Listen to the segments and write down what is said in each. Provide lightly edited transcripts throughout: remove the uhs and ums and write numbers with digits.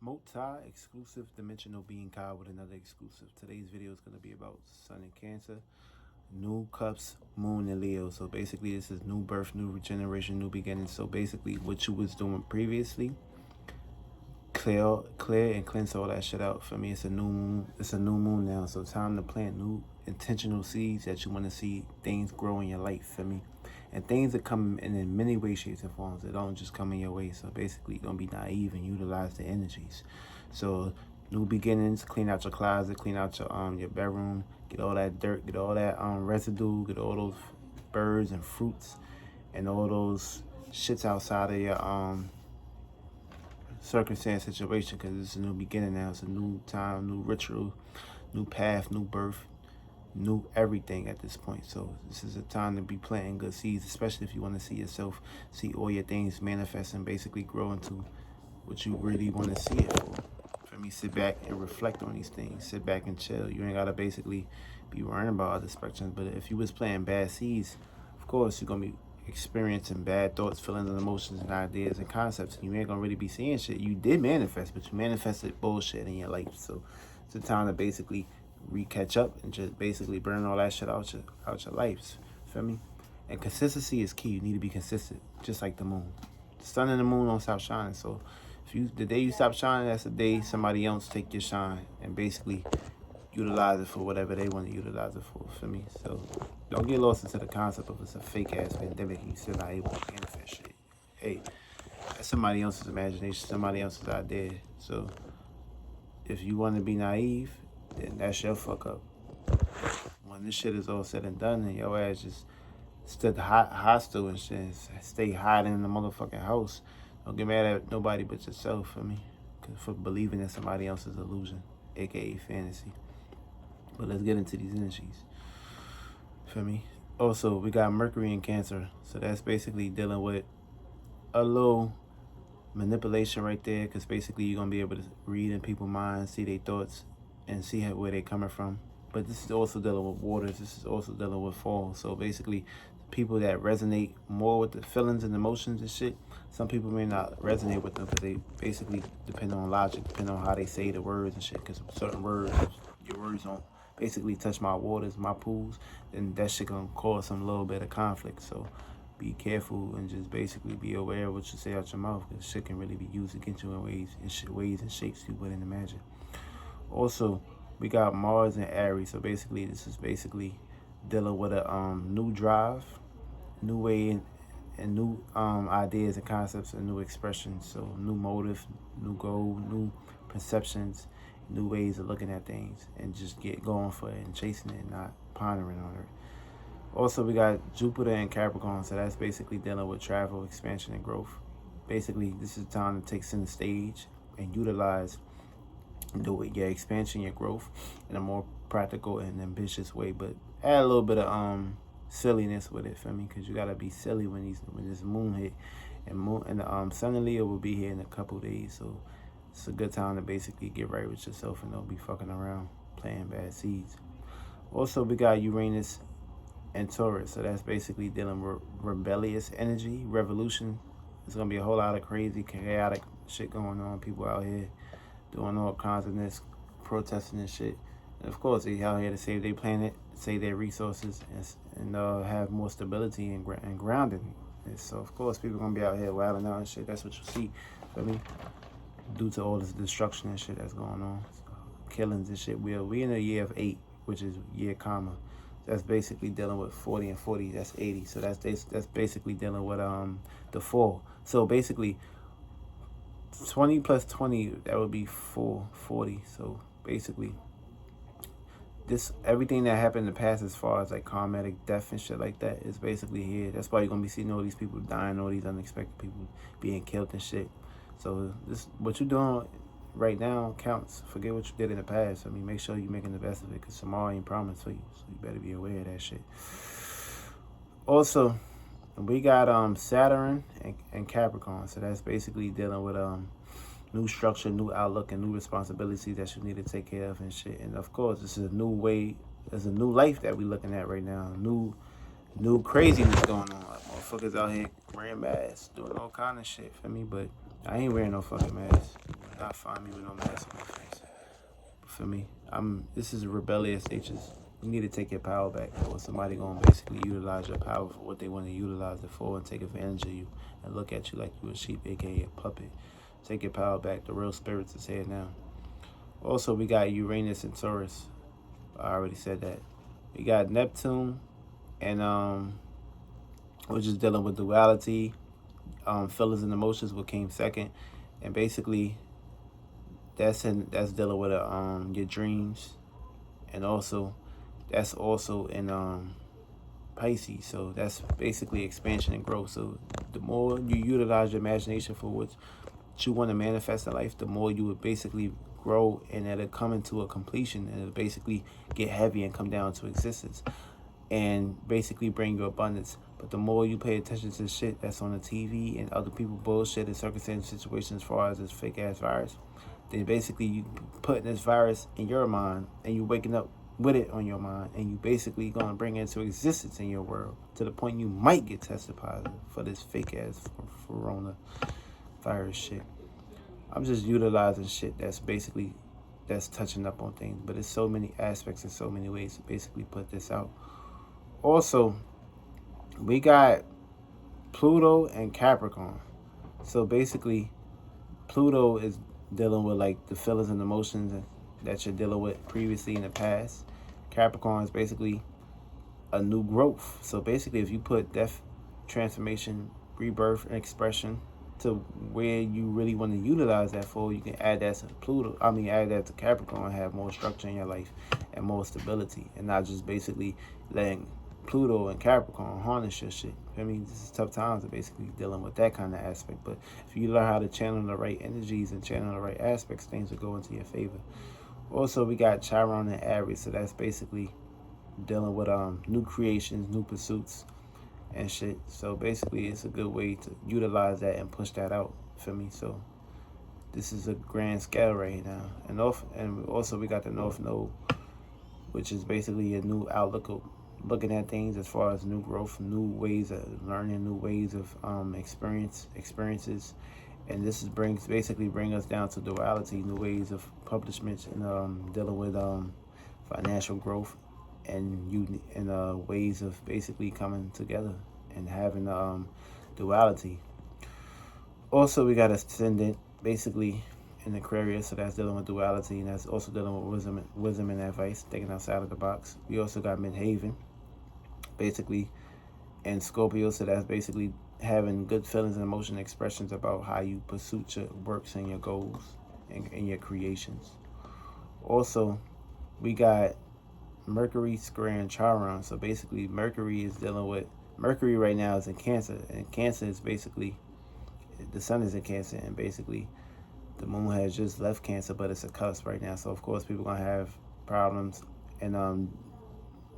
Multi-exclusive dimensional being Kyle with another exclusive. Today's video is going to be about Sun in Cancer, new Cusp, Moon in Leo. So basically this is new birth, new regeneration, new beginning. So basically what you was doing previously, clear and cleanse all that shit out. For me, it's a new moon. It's a new moon now. So time to plant new intentional seeds that you want to see things grow in your life. For me. And things are coming in many ways, shapes, and forms. They don't just come in your way. So basically, don't be naive and utilize the energies. So new beginnings, clean out your closet, clean out your bedroom, get all that dirt, get all that residue, get all those birds and fruits and all those shits outside of your circumstance situation, because it's a new beginning now. It's a new time, new ritual, new path, new birth, new everything at this point. So this is a time to be planting good seeds, especially if you want to see yourself, see all your things manifest and basically grow into what you really want to see it for. For me, sit back and reflect on these things. Sit back and chill. You ain't gotta basically be worrying about other spectrums. But if you was planting bad seeds, of course you're gonna be experiencing bad thoughts, feelings, and emotions, and ideas and concepts. You ain't gonna really be seeing shit. You did manifest, but you manifested bullshit in your life. So it's a time to basically catch up and just basically burn all that shit out your lives. Feel me? And consistency is key. You need to be consistent, just like the moon. The sun and the moon don't stop shining. So if the day you stop shining, that's the day somebody else take your shine and basically utilize it for whatever they want to utilize it for me. So don't get lost into the concept of it's a fake ass pandemic and you still not able to manifest shit. Hey, that's somebody else's imagination, somebody else's idea. So if you want to be naive, then that's your fuck up. When this shit is all said and done and your ass just stood hostile and shit, stay hiding in the motherfucking house, don't get mad at nobody but yourself, for me, for believing in somebody else's illusion, aka fantasy. But let's get into these energies, for me. Also, we got Mercury in Cancer, so that's basically dealing with a little manipulation right there, because basically you're gonna be able to read in people's minds, see their thoughts, and see where they're coming from. But this is also dealing with waters. This is also dealing with fall. So basically, people that resonate more with the feelings and emotions and shit, some people may not resonate with them because they basically depend on logic, depend on how they say the words and shit. Because certain words, your words don't basically touch my waters, my pools, then that shit gonna cause some little bit of conflict. So be careful and just basically be aware of what you say out your mouth, because shit can really be used against you in ways and shapes you wouldn't imagine. Also, we got Mars and Aries. So basically, this is basically dealing with a new drive, new way, and new ideas and concepts and new expressions. So new motive, new goal, new perceptions, new ways of looking at things, and just get going for it and chasing it and not pondering on it. Also, we got Jupiter and Capricorn. So that's basically dealing with travel, expansion, and growth. Basically, this is time to take center stage and utilize your expansion, your growth in a more practical and ambitious way, but add a little bit of silliness with it, for me, because you gotta be silly when this moon hit, and the sun and Leo will be here in a couple days. So it's a good time to basically get right with yourself and don't be fucking around playing bad seeds. Also, we got Uranus and Taurus. So that's basically dealing with rebellious energy, revolution. There's gonna be a whole lot of crazy, chaotic shit going on. People out here doing all kinds of this, protesting and shit. And of course, they out here to save their planet, save their resources, and have more stability and grounding. And so, of course, people gonna be out here wilding out and shit. That's what you see, for me, due to all this destruction and shit that's going on, killings and shit. We in a year of 8, which is year karma. That's basically dealing with 40 and 40. That's 80. So that's basically dealing with the 4. So basically, 20 plus 20, that would be 40. So basically, everything that happened in the past as far as like karmatic death and shit like that is basically here. That's why you're gonna be seeing all these people dying, all these unexpected people being killed and shit. So what you're doing right now counts. Forget what you did in the past. I mean, make sure you're making the best of it, because tomorrow ain't promised for you. So you better be aware of that shit. Also, we got Saturn and Capricorn. So that's basically dealing with new structure, new outlook, and new responsibilities that you need to take care of and shit. And of course, this is a new way, there's a new life that we're looking at right now. New craziness going on. Like, motherfuckers out here wearing masks, doing all kind of shit, for me. But I ain't wearing no fucking mask. not find me with no mask on my face. But for me, this is a rebellious nature. You need to take your power back, or somebody gonna basically utilize your power for what they want to utilize it for, and take advantage of you and look at you like you a sheep, aka a puppet. Take your power back. The real spirits is here now. Also, we got Uranus and Taurus. I already said that. We got Neptune, and we're just dealing with duality, feelings and emotions, what came second, and basically that's dealing with your dreams, and also that's also in Pisces. So that's basically expansion and growth. So the more you utilize your imagination for what you want to manifest in life, the more you would basically grow, and it'll come into a completion, and it'll basically get heavy and come down to existence and basically bring you abundance. But the more you pay attention to shit that's on the TV and other people bullshit and circumstances, situations, as far as this fake ass virus, then basically you putting this virus in your mind, and you waking up with it on your mind, and you basically gonna bring it into existence in your world to the point you might get tested positive for this fake ass corona virus shit. I'm just utilizing shit that's touching up on things, but there's so many aspects and so many ways to basically put this out. Also, we got Pluto and Capricorn. So basically, Pluto is dealing with like the feelings and emotions that you're dealing with previously in the past. Capricorn is basically a new growth. So basically, if you put death, transformation, rebirth, and expression to where you really want to utilize that for, you can add that to Pluto. Add that to Capricorn, have more structure in your life and more stability, and not just basically letting Pluto and Capricorn harness your shit. I mean, this is tough times of basically dealing with that kind of aspect. But if you learn how to channel the right energies and channel the right aspects, things will go into your favor. Also, we got Chiron and Aries, so that's basically dealing with new creations, new pursuits, and shit. So basically, it's a good way to utilize that and push that out for me. So this is a grand scale right now. And also we got the North Node, which is basically a new outlook of looking at things as far as new growth, new ways of learning, new ways of experiences. And this is bring us down to duality, new ways of publishments, and dealing with financial growth, and ways of basically coming together and having duality. Also, we got ascendant basically in Aquarius, so that's dealing with duality, and that's also dealing with wisdom and advice, thinking outside of the box. We also got midhaven basically in Scorpio, so that's basically having good feelings and emotional expressions about how you pursue your works and your goals and your creations. Also, we got Mercury squaring Chiron. So basically, Mercury right now is in Cancer, and Cancer is basically, the sun is in Cancer, and basically the moon has just left Cancer, but it's a cusp right now. So of course, people are gonna have problems and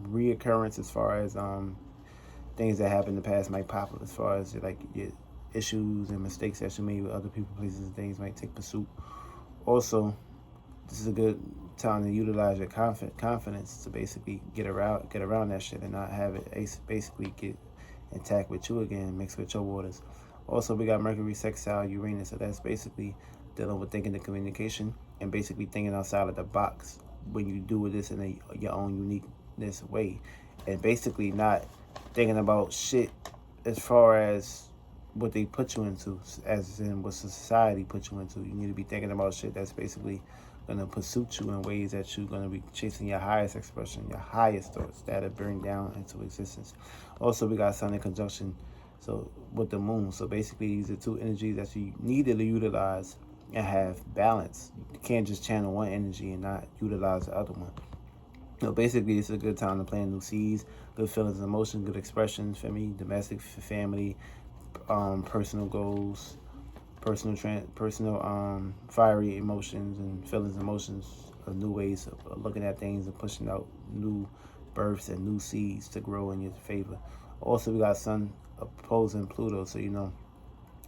reoccurrence as far as things that happened in the past might pop up, as far as like your issues and mistakes that you made with other people, places, and things might take pursuit. Also, this is a good time to utilize your confidence to basically get around that shit and not have it basically get intact with you again, mixed with your waters. Also, we got Mercury sextile Uranus, so that's basically dealing with thinking the communication and basically thinking outside of the box when you do this in your own uniqueness way, and basically not thinking about shit as far as what they put you into, as in what society put you into. You need to be thinking about shit that's basically going to pursue you in ways that you're going to be chasing your highest expression, your highest thoughts that'll bring down into existence. Also, we got Sun in conjunction with the moon. So basically, these are two energies that you need to utilize and have balance. You can't just channel one energy and not utilize the other one. So basically, it's a good time to plant new seeds, good feelings and emotions, good expressions for me, domestic, family, personal goals, personal fiery emotions and feelings and emotions, new ways of looking at things and pushing out new births and new seeds to grow in your favor. Also, we got Sun opposing Pluto, so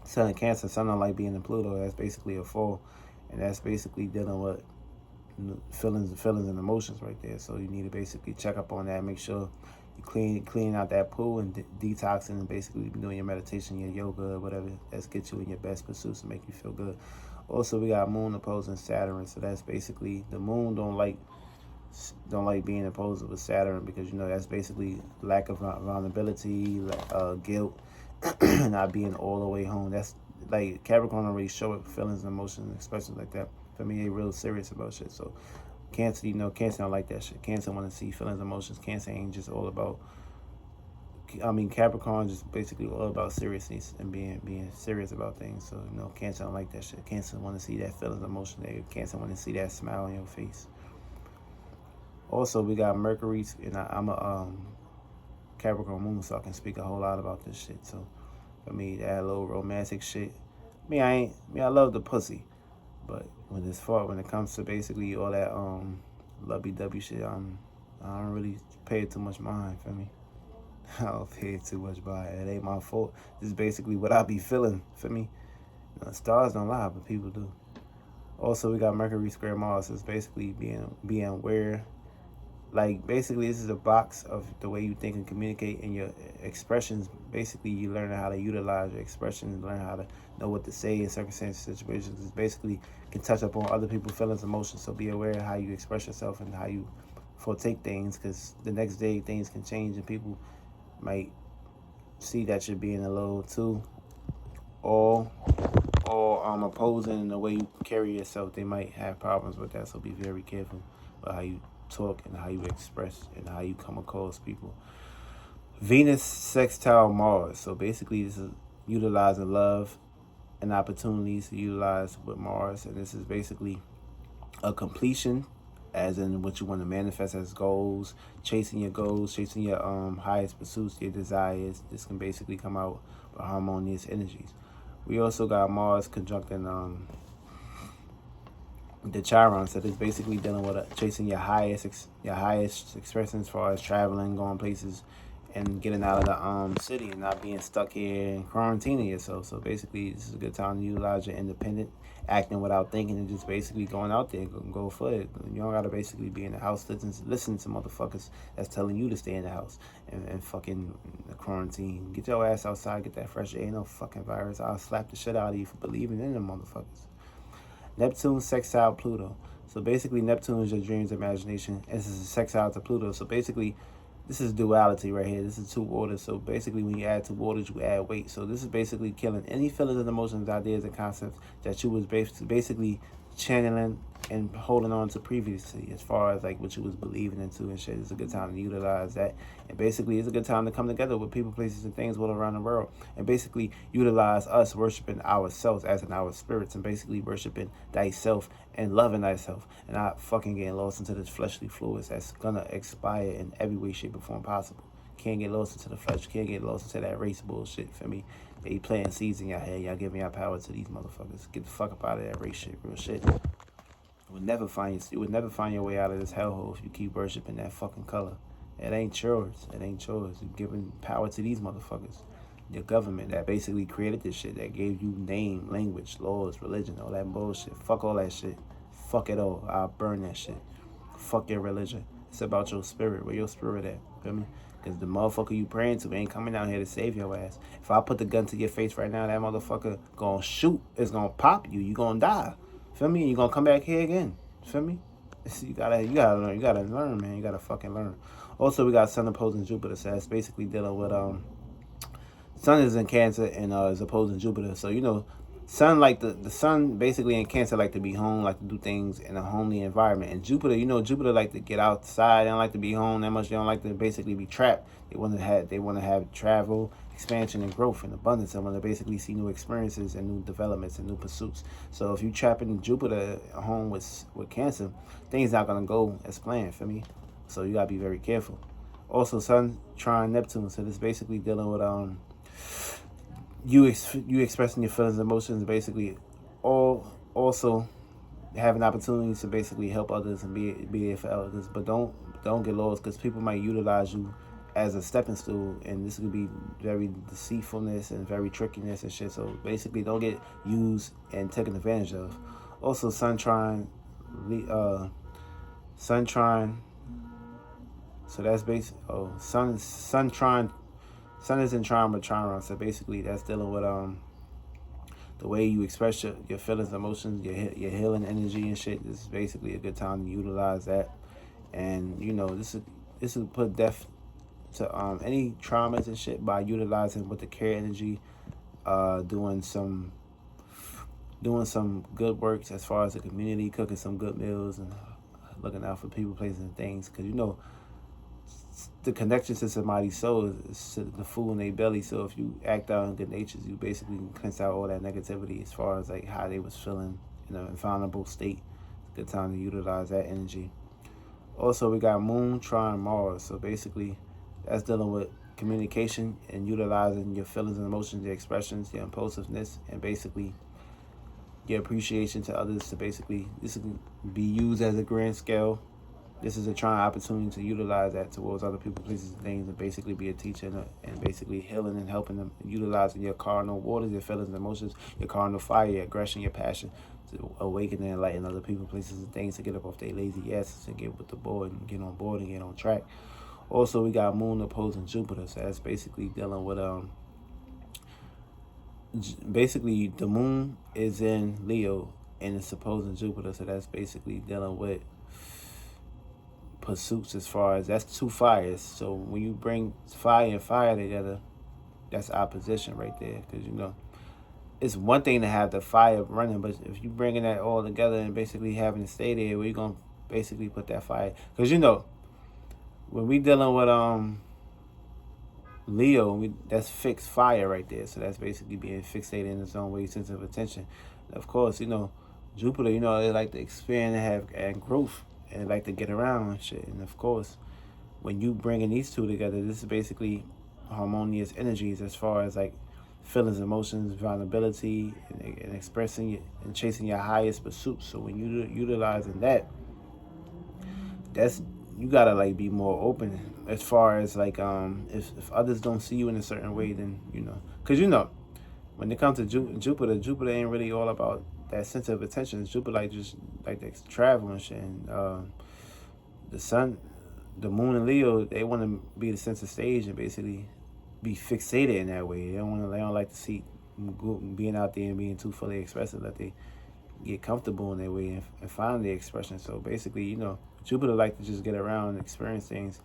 Sun in Cancer, Sun don't like being in Pluto. That's basically a fall, and that's basically dealing with feelings and emotions right there. So you need to basically check up on that, make sure you clean out that pool and detoxing, and basically doing your meditation, your yoga, whatever that's get you in your best pursuits and make you feel good. Also, we got Moon opposing Saturn, so that's basically the Moon don't like being opposed with Saturn, because you know that's basically lack of vulnerability, guilt, not being all the way home. That's like Capricorn don't really show it feelings and emotions, especially like that. For me, they real serious about shit. So Cancer, you know, Cancer don't like that shit. Cancer want to see feelings, emotions. Cancer ain't just all about. I mean, Capricorn is just basically all about seriousness and being serious about things. So you know, Cancer don't like that shit. Cancer want to see that feelings, emotion. Cancer want to see that smile on your face. Also, we got Mercury, and I'm a Capricorn moon, so I can speak a whole lot about this shit. So for me, that little romantic shit. I love the pussy, but when it comes to basically all that lovey-dovey shit, I don't really pay it too much mind. For me, I don't pay it too much mind. It ain't my fault. This is basically what I be feeling. For me, you know, stars don't lie, but people do. Also, we got Mercury square Mars. So it's basically being aware. Like, basically, this is a box of the way you think and communicate, and your expressions. Basically, you learn how to utilize your expressions, learn how to know what to say in circumstances, situations. It basically can touch upon other people's feelings, emotions. So be aware of how you express yourself and how you foretake things, because the next day things can change and people might see that you're being a little too or opposing in the way you carry yourself. They might have problems with that. So be very careful about how you talk and how you express and how you come across people. Venus sextile Mars. So basically, this is utilizing love and opportunities to utilize with Mars, and this is basically a completion, as in what you want to manifest as goals, chasing your goals, chasing your highest pursuits, your desires. This can basically come out with harmonious energies. We also got Mars conjuncting the Chiron, so it's basically dealing with chasing your highest expression as far as traveling, going places, and getting out of the city and not being stuck here and quarantining yourself. So basically, this is a good time to utilize your independent, acting without thinking, and just basically going out there and go for it. You don't gotta basically be in the house listen to motherfuckers that's telling you to stay in the house and fucking quarantine. Get your ass outside, get that fresh air. Ain't no fucking virus. I'll slap the shit out of you for believing in them motherfuckers. Neptune sextile Pluto. So basically, Neptune is your dreams, imagination. And this is a sextile to Pluto. So basically, this is duality right here. This is two orders. So basically, when you add two orders, you add weight. So this is basically killing any feelings and emotions, ideas, and concepts that you was basically channeling and holding on to previously, as far as like what you was believing into and shit. It's a good time to utilize that. And basically, it's a good time to come together with people, places, and things all around the world, and basically utilize us worshiping ourselves as in our spirits, and basically worshiping thyself and loving thyself, and not fucking getting lost into this fleshly fluids that's gonna expire in every way, shape, or form possible. Can't get lost into the flesh. Can't get lost into that race bullshit. For me, they planting seeds in your head. Y'all giving y'all power to these motherfuckers. Get the fuck up out of that race shit. Real shit. You would never find your way out of this hellhole if you keep worshiping that fucking color. It ain't yours. It ain't yours. You're giving power to these motherfuckers. Your government that basically created this shit, that gave you name, language, laws, religion, all that bullshit. Fuck all that shit. Fuck it all. I'll burn that shit. Fuck your religion. It's about your spirit. Where your spirit at? Feel me? Because the motherfucker you praying to ain't coming down here to save your ass. If I put the gun to your face right now, that motherfucker gonna shoot. It's gonna pop you. You gonna die. Feel me? You gonna come back here again. Feel me? You gotta learn. You gotta learn, man. You gotta fucking learn. Also, we got Sun opposing Jupiter. So that's basically dealing with Sun is in Cancer and is opposing Jupiter. So you know, Sun like the Sun basically in Cancer like to be home, like to do things in a homely environment. And Jupiter, you know, Jupiter like to get outside. They don't like to be home that much. They don't like to basically be trapped. They want to have travel, expansion, and growth and abundance. They want to basically see new experiences and new developments and new pursuits. So if you trapping Jupiter home with Cancer, things not gonna go as planned. For me, so you gotta be very careful. Also, Sun trine Neptune. So this basically dealing with you expressing your feelings and emotions, basically also having opportunities to basically help others and be there for others. But don't get lost, because people might utilize you as a stepping stool, and this could be very deceitfulness and very trickiness and shit. So basically, don't get used and taken advantage of. Also, Sun trine. So that's basically Sun trine. Sun is in Chiron with Chiron, so basically that's dealing with the way you express your feelings, emotions, your healing energy and shit. This is basically a good time to utilize that. And you know, this will put death to any traumas and shit by utilizing with the care energy, doing some good works as far as the community, cooking some good meals and looking out for people, places, and things. Because you know, the connection to somebody's soul is to the food in their belly. So if you act out in good natures, you basically can cleanse out all that negativity as far as like how they was feeling in an infallible state. It's a good time to utilize that energy. Also, we got Moon trine Mars. So basically, that's dealing with communication and utilizing your feelings and emotions, your expressions, your impulsiveness, and basically your appreciation to others. To basically, this can be used as a grand scale. This is a trying opportunity to utilize that towards other people, places, and things, and basically be a teacher and basically healing and helping them, utilizing your cardinal waters, your feelings and emotions, your cardinal fire, your aggression, your passion, to awaken and enlighten other people, places, and things, to get up off their lazy asses and get with the board and get on board and get on track. Also, we got Moon opposing Jupiter, so that's basically dealing with basically the Moon is in Leo and it's opposing Jupiter, so that's basically dealing with pursuits, as far as that's two fires. So when you bring fire and fire together, that's opposition right there. Because you know, it's one thing to have the fire running, but if you bringing that all together and basically having to stay there, where you gonna basically put that fire? Because you know, when we dealing with Leo, that's fixed fire right there. So that's basically being fixated in its own way, sense of attention. And of course, you know, Jupiter, you know, they like to expand and growth and like to get around and shit. And of course, when you bringing these two together, this is basically harmonious energies as far as like feelings, emotions, vulnerability, and expressing it and chasing your highest pursuits. So when you utilizing that, that's, you gotta like be more open as far as like if others don't see you in a certain way, then you know, because you know, when it comes to Jupiter ain't really all about that sense of attention. Jupiter like just like to travel and shit. And the sun, the Moon and Leo, they want to be the center stage and basically be fixated in that way. They don't like to see being out there and being too fully expressive. That they get comfortable in their way and find their expression. So basically, you know, Jupiter like to just get around and experience things,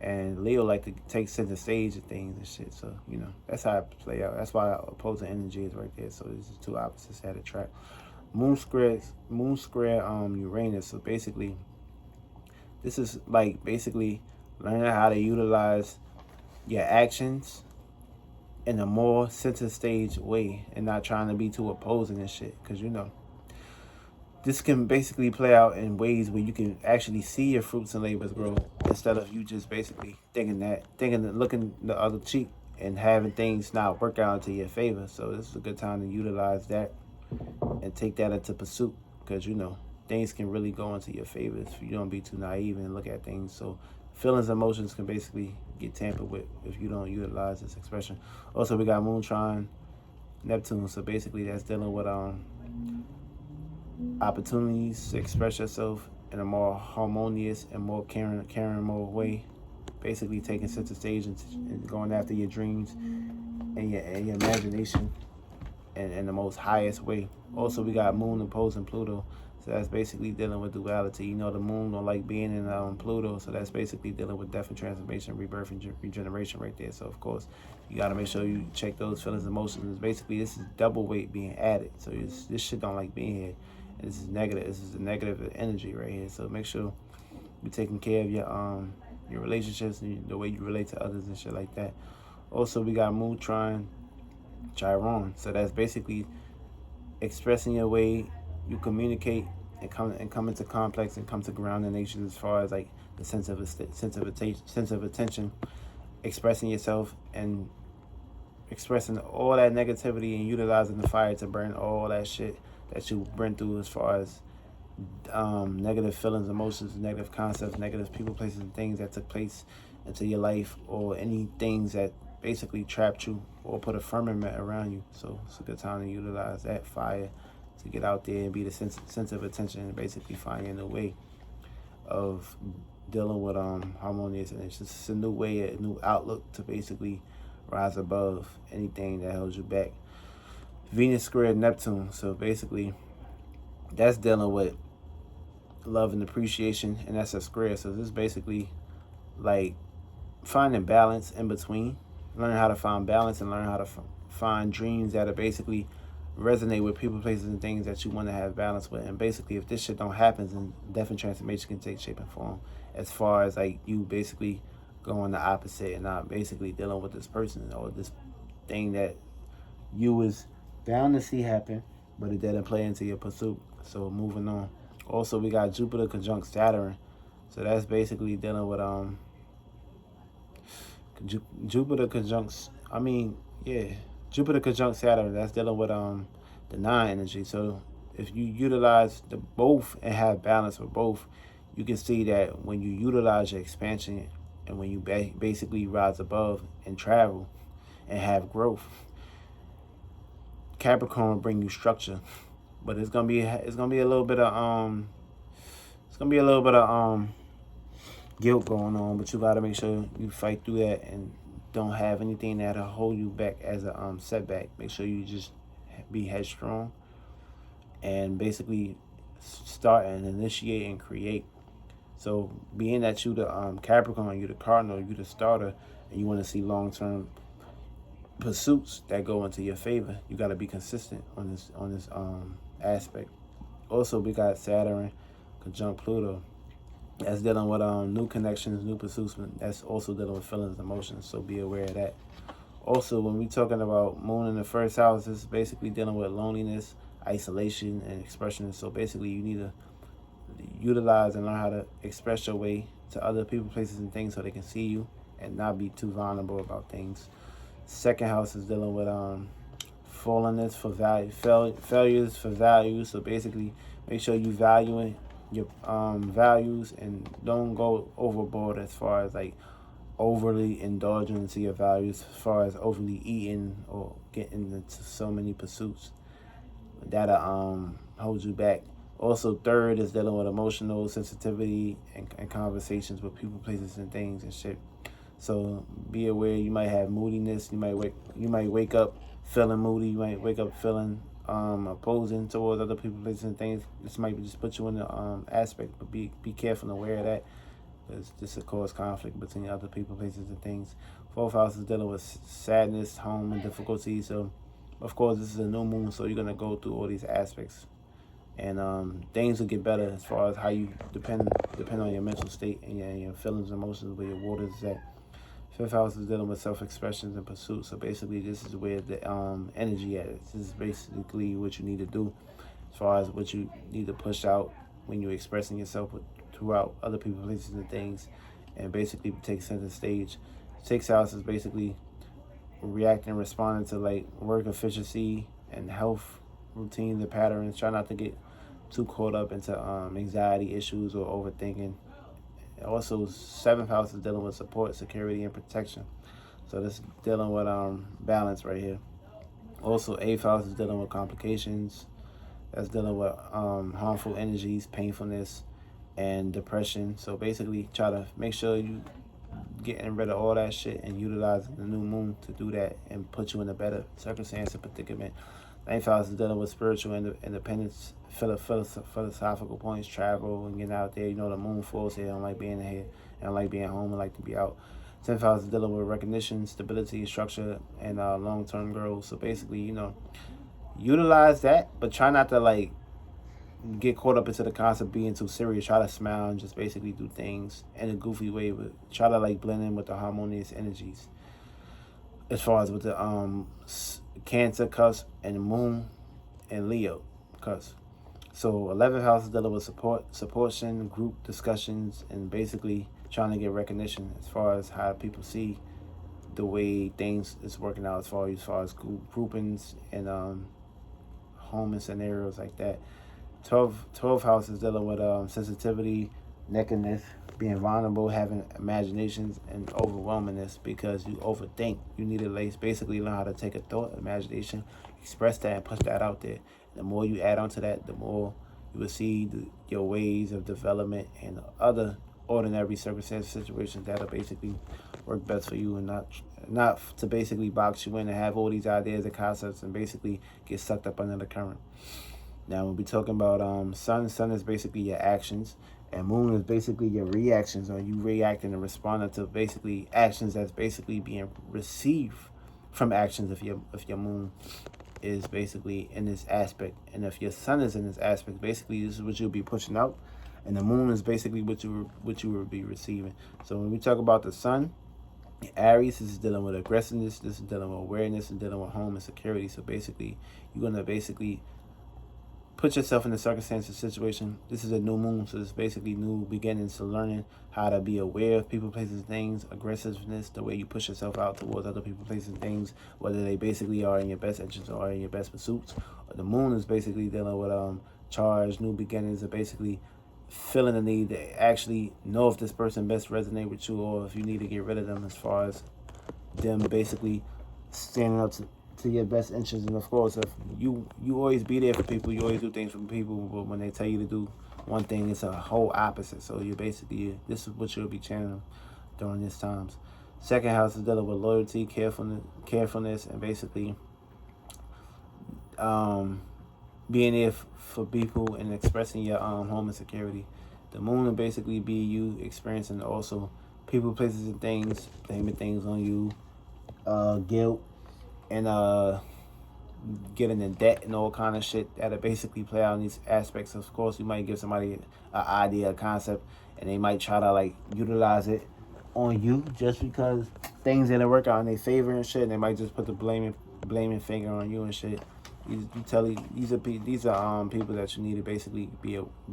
and Leo like to take center stage of things and shit. So you know, that's how it play out. That's why opposing energy is right there. So this is two opposites at a track. Moon square Uranus. So basically, this is like basically learning how to utilize your actions in a more center stage way and not trying to be too opposing and shit. Because you know, this can basically play out in ways where you can actually see your fruits and labors grow, instead of you just basically thinking that looking the other cheek and having things not work out into your favor. So this is a good time to utilize that and take that into pursuit, because you know, things can really go into your favor if you don't be too naive and look at things. So feelings, emotions can basically get tampered with if you don't utilize this expression. Also, we got Moon trine Neptune. So basically, that's dealing with opportunities to express yourself in a more harmonious and more caring more way. Basically, taking center stage and going after your dreams and your imagination in the most highest way. Also, we got Moon opposing Pluto. So that's basically dealing with duality. You know, the Moon don't like being in Pluto, so that's basically dealing with death and transformation, rebirth and regeneration right there. So of course, you got to make sure you check those feelings and emotions. Basically, this is double weight being added. So this shit don't like being here. And this is negative. This is a negative energy right here. So make sure you're taking care of your relationships and the way you relate to others and shit like that. Also, we got Moon trine Chiron. So that's basically expressing your way you communicate and come into complex and come to ground the nation, as far as like the sense of attention, expressing yourself and expressing all that negativity and utilizing the fire to burn all that shit that you been through, as far as negative feelings, emotions, negative concepts, negative people, places, and things that took place into your life, or any things that basically trapped you or put a firmament around you. So it's a good time to utilize that fire to get out there and be the sense of attention and basically find a new way of dealing with harmonious. And it's just a new way, a new outlook to basically rise above anything that holds you back. Venus squared Neptune. So basically, that's dealing with love and appreciation, and that's a square. So this is basically like finding balance in between. Learn how to find balance and learn how to find dreams that are basically resonate with people, places, and things that you want to have balance with. And basically, if this shit don't happen, then death and transformation can take shape and form. As far as like you basically going the opposite and not basically dealing with this person or this thing that you was down to see happen, but it didn't play into your pursuit. So moving on. Also, we got Jupiter conjunct Saturn. So that's basically dealing with Jupiter conjuncts. Jupiter conjunct Saturn. That's dealing with the 9 energy. So if you utilize the both and have balance with both, you can see that when you utilize your expansion and when you basically rise above and travel and have growth, Capricorn will bring you structure. But it's gonna be a little bit of guilt going on, but you gotta make sure you fight through that and don't have anything that'll hold you back as a setback. Make sure you just be headstrong and basically start and initiate and create. So being that you the Capricorn, you the cardinal, you the starter, and you want to see long-term pursuits that go into your favor, you got to be consistent on this aspect. Also, we got Saturn conjunct Pluto. That's dealing with new connections, new pursuits. That's also dealing with feelings, emotions. So be aware of that. Also, when we're talking about Moon in the first house, it's basically dealing with loneliness, isolation, and expression. So basically, you need to utilize and learn how to express your way to other people, places, and things so they can see you and not be too vulnerable about things. Second house is dealing with fallenness for value, failures for value. So basically, make sure you valuing your values and don't go overboard as far as like overly indulging into your values, as far as overly eating or getting into so many pursuits that'll hold you back. Also, third is dealing with emotional sensitivity and conversations with people, places, and things and shit. So be aware. You might have moodiness. You might wake up feeling moody. You might wake up feeling opposing towards other people, places, and things. This might just put you in the aspect, but be careful and aware of that, because this will cause conflict between other people, places, and things. Fourth house is dealing with sadness, home, and difficulty. So, of course, this is a new moon, so you're gonna go through all these aspects, and things will get better as far as how you depend on your mental state and your feelings, and emotions, where your waters is at. Fifth house is dealing with self-expressions and pursuit. So basically, this is where the energy is. This is basically what you need to do as far as what you need to push out when you're expressing yourself throughout other people, places, and things, and basically take center stage. Sixth house is basically reacting, responding to like work efficiency and health routines and patterns. Try not to get too caught up into anxiety issues or overthinking. Also, seventh house is dealing with support, security, and protection. So this is dealing with balance right here. Also, eighth house is dealing with complications. That's dealing with harmful energies, painfulness, and depression. So basically, try to make sure you getting rid of all that shit and utilizing the new moon to do that and put you in a better circumstance and predicament. Ninth house is dealing with spiritual independence, philosophical points, travel, and getting out there. You know, the moon falls here. I don't like being here. I don't like being home. I like to be out. 10th house is dealing with recognition, stability, structure, and long-term growth. So basically, you know, utilize that, but try not to like get caught up into the concept of being too serious. Try to smile and just basically do things in a goofy way, but try to like blend in with the harmonious energies. As far as with the Cancer, Cusp, and the Moon, and Leo, Cusp. So 11th house is dealing with supportion, group discussions, and basically trying to get recognition as far as how people see the way things is working out as far as groupings and home and scenarios like that. 12th house is dealing with sensitivity, nakedness, being vulnerable, having imaginations, and overwhelmingness because you overthink. You need to basically learn how to take a thought, imagination, express that, and push that out there. The more you add on to that, the more you will see your ways of development and other ordinary circumstances, situations that will basically work best for you, and not to basically box you in and have all these ideas and concepts and basically get sucked up under the current. Now, when we talking about sun is basically your actions, and moon is basically your reactions, or you reacting and responding to basically actions that's basically being received from actions if your moon is basically in this aspect. And if your sun is in this aspect, basically this is what you'll be pushing out, and the moon is basically what you will be receiving. So when we talk about the sun, Aries, this is dealing with aggressiveness, this is dealing with awareness, and dealing with home and security. So basically you're going to basically put yourself in the circumstances situation. This is a new moon, so it's basically new beginnings to learning how to be aware of people, places, things, aggressiveness, the way you push yourself out towards other people, places, things, whether they basically are in your best interest or in your best pursuits. The moon is basically dealing with charge, new beginnings, and basically feeling the need to actually know if this person best resonate with you, or if you need to get rid of them, as far as them basically standing up to your best interests. And of course, if you always be there for people, you always do things for people, but when they tell you to do one thing, it's a whole opposite. So you basically, this is what you'll be channeling during these times. Second house is dealing with loyalty, carefulness, and basically being there for people and expressing your home and security. The moon will basically be you experiencing also people, places, and things, blaming things on you, guilt, and getting in debt and all kind of shit that'll basically play out in these aspects. Of course, you might give somebody an idea, a concept, and they might try to like utilize it on you just because things didn't work out in their favor and shit, and they might just put the blaming finger on you and shit. You tell these are people that you need to basically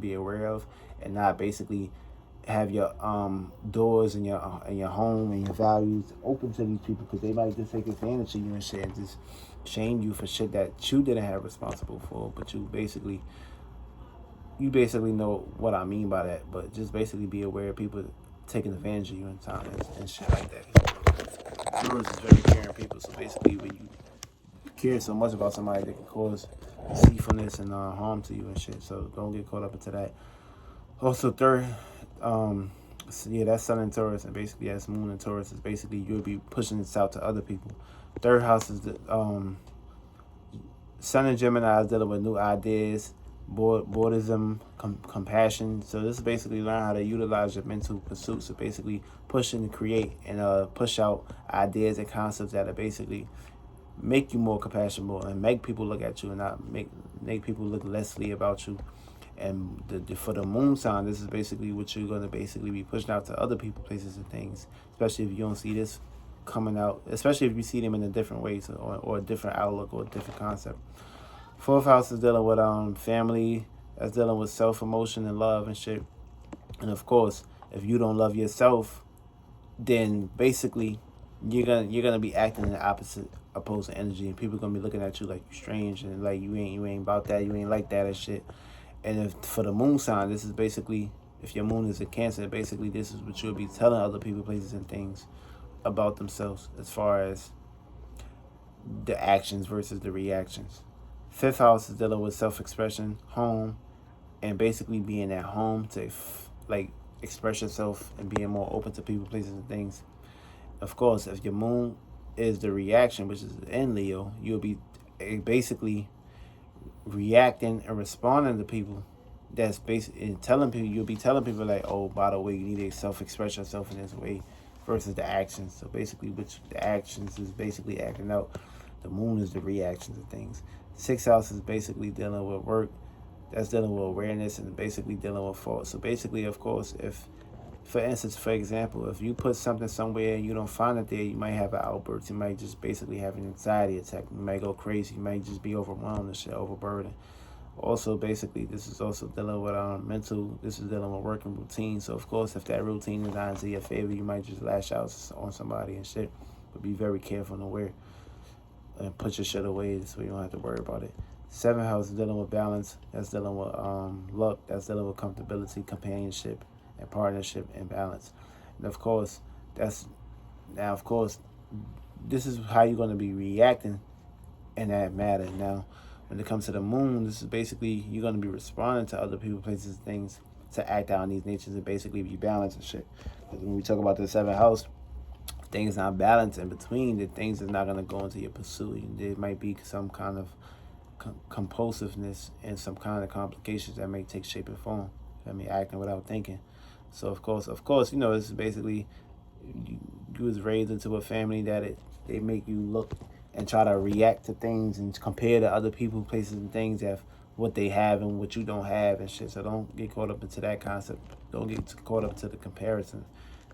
be aware of, and not basically have your doors and your home and your values open to these people, because they might just take advantage of you and shit and just shame you for shit that you didn't have responsible for. But you basically know what I mean by that. But just basically be aware of people taking advantage of you in time and shit like that. Taurus is very caring people, so basically when you care so much about somebody, that can cause deceitfulness and harm to you and shit. So don't get caught up into that. Also, third, yeah, that's Sun in Taurus, and basically that's Moon in Taurus. Is basically you'll be pushing this out to other people. Third house is the Sun in Gemini is dealing with new ideas, boredom, compassion. So this is basically learn how to utilize your mental pursuits. So basically push and create and push out ideas and concepts that are basically make you more compassionate and make people look at you and not make people look lessly about you. And for the moon sign, this is basically what you're going to basically be pushing out to other people, places, and things, especially if you don't see this coming out, especially if you see them in a different way, or a different outlook or a different concept. Fourth house is dealing with family, that's dealing with self-emotion and love and shit. And of course, if you don't love yourself, then basically you're gonna be acting in the opposing energy, and people are gonna be looking at you like you're strange and like you ain't about that, you ain't like that and shit. And if for the moon sign, this is basically, if your moon is a Cancer, basically this is what you'll be telling other people, places, and things about themselves, as far as the actions versus the reactions. Fifth house is dealing with self-expression, home, and basically being at home to like express yourself and being more open to people, places, and things. Of course, if your moon is the reaction, which is in Leo, you'll be basically reacting and responding to people. That's basically telling people, you'll be telling people like, oh, by the way, you need to self-express yourself in this way, versus the actions. So basically, which the actions is basically acting out. The moon is the reactions of things. Sixth house is basically dealing with work. That's dealing with awareness and basically dealing with fault. So basically, of course, if, for instance, for example, if you put something somewhere and you don't find it there, you might have an outburst. You might just basically have an anxiety attack. You might go crazy. You might just be overwhelmed and shit, overburdened. Also, basically, this is also dealing with mental. This is dealing with working routine. So, of course, if that routine is not in your favor, you might just lash out on somebody and shit. But be very careful and aware. And put your shit away so you don't have to worry about it. Seventh house is dealing with balance. That's dealing with luck. That's dealing with comfortability, companionship, and partnership, and balance. And of course, this is how you're going to be reacting in that matter. Now, when it comes to the moon, this is basically you're going to be responding to other people, places, things to act out on these natures and basically be balanced and shit. Because when we talk about the seventh house, things not balanced in between, the things is not going to go into your pursuit. There might be some kind of compulsiveness and some kind of complications that may take shape and form. I mean, acting without thinking. So of course, you know, it's basically you was raised into a family that they make you look and try to react to things and compare to other people, places, and things that what they have and what you don't have and shit. So don't get caught up into that concept. Don't get caught up to the comparison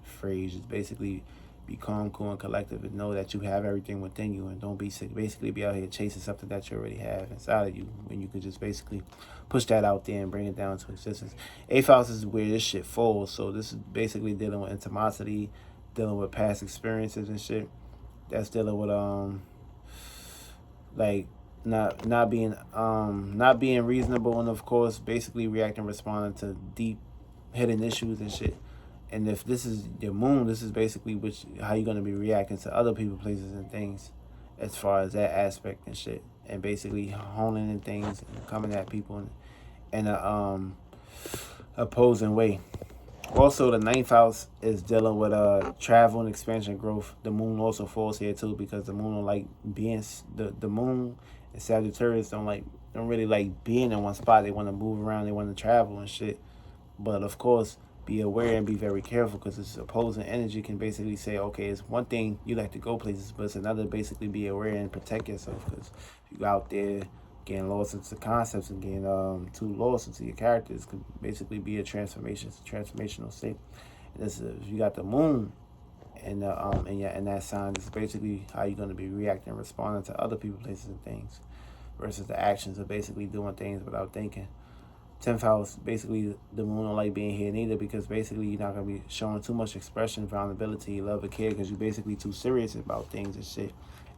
phrase. Just basically be calm, cool, and collective, and know that you have everything within you, and don't basically be out here chasing something that you already have inside of you, when you could just basically push that out there and bring it down to existence. 8th house is where this shit falls. So this is basically dealing with intimacy, dealing with past experiences and shit. That's dealing with like not being reasonable, and of course basically reacting, responding to deep hidden issues and shit. And if this is your moon, this is basically how you're going to be reacting to other people, places, and things, as far as that aspect and shit. And basically honing in things and coming at people in a opposing way. Also, the 9th house is dealing with travel and expansion growth. The moon also falls here too, because the moon don't like being the moon and Sagittarius don't really like being in one spot. They want to move around. They want to travel and shit. But of course, be aware and be very careful, because this opposing energy can basically say, okay, it's one thing you like to go places, but it's another basically be aware and protect yourself, because if you out there getting lost into concepts and getting too lost into your characters, could basically be a transformational state. And this is, if you got the moon in that sign, this is basically how you're going to be reacting and responding to other people, places, and things, versus the actions of basically doing things without thinking. 10th house, basically the moon don't like being here neither, because basically you're not going to be showing too much expression, vulnerability, love, and care, because you're basically too serious about things and shit.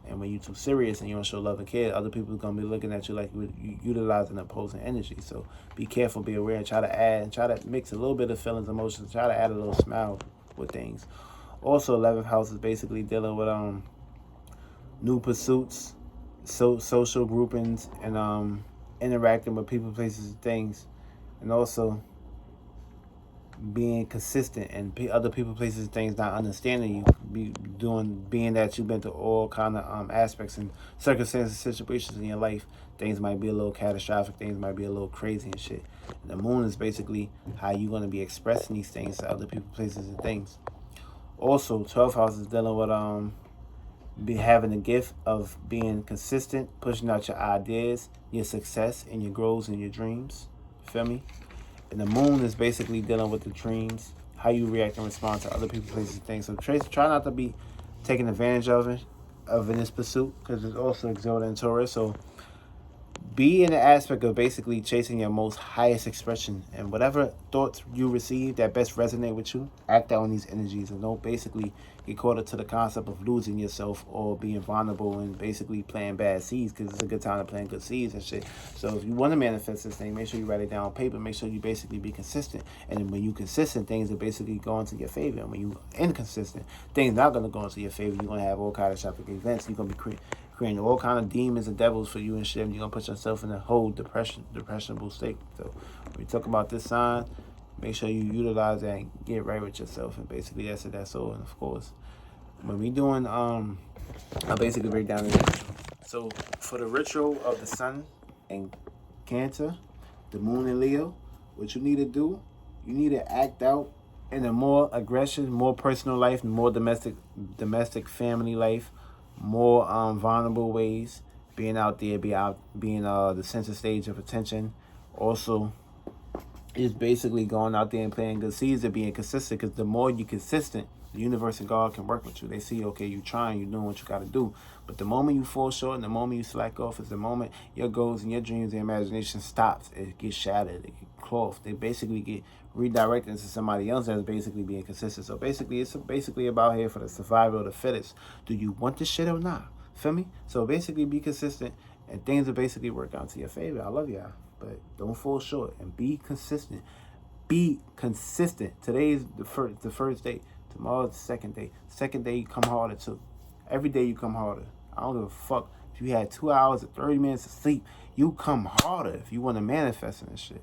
And when you're too serious and you don't show love and care, other people are going to be looking at you like you're utilizing opposing energy. So be careful, be aware, and try to mix a little bit of feelings, emotions, try to add a little smile with things. Also, 11th house is basically dealing with new pursuits, social groupings, and interacting with people, places, and things. And also being consistent, and other people, places, and things not understanding you, being that you've been through all kind of aspects and circumstances, situations in your life. Things might be a little catastrophic, things might be a little crazy and shit. And the moon is basically how you're going to be expressing these things to other people, places, and things. Also, 12th house is dealing with having the gift of being consistent, pushing out your ideas, your success, and your goals and your dreams. Feel me? And the moon is basically dealing with the dreams, how you react and respond to other people, places, and things. So try not to be taken advantage of in this pursuit, because it's also exalted in Taurus. So be in the aspect of basically chasing your most highest expression, and whatever thoughts you receive that best resonate with you, act out on these energies, and don't basically get caught up to the concept of losing yourself or being vulnerable and basically playing bad seeds, because it's a good time to plant good seeds and shit. So if you want to manifest this thing, make sure you write it down on paper. Make sure you basically be consistent, and when you consistent, things are basically going to your favor. And when you inconsistent, things not going to go into your favor. You're going to have all kinds of catastrophic events. You're going to be creating all kind of demons and devils for you and shit. And you're going to put yourself in a whole depressionable state. So when we talk about this sign, make sure you utilize that and get right with yourself. And basically that's all. And of course, when we doing, I'll basically break down the ritual. So for the ritual of the sun and Cancer, the moon in Leo, what you need to do, you need to act out in a more aggression, more personal life, more domestic family life, more vulnerable ways, being out there, being the center stage of attention. Also, is basically going out there and playing good seeds and being consistent, because the more you're consistent, the universe and God can work with you. They see, okay, you trying, you doing what you got to do. But the moment you fall short and the moment you slack off is the moment your goals and your dreams and imagination stops. It gets shattered, it gets clothed. They basically get redirected into somebody else that's basically being consistent. So basically, it's basically about here for the survival of the fittest. Do you want this shit or not? Feel me? So basically be consistent, and things will basically work out to your favor. I love y'all, but don't fall short and be consistent. Be consistent. Today's the first day. Tomorrow's the second day. Second day, you come harder too. Every day you come harder. I don't give a fuck if you had 2 hours or 30 minutes of sleep. You come harder if you want to manifest in this shit.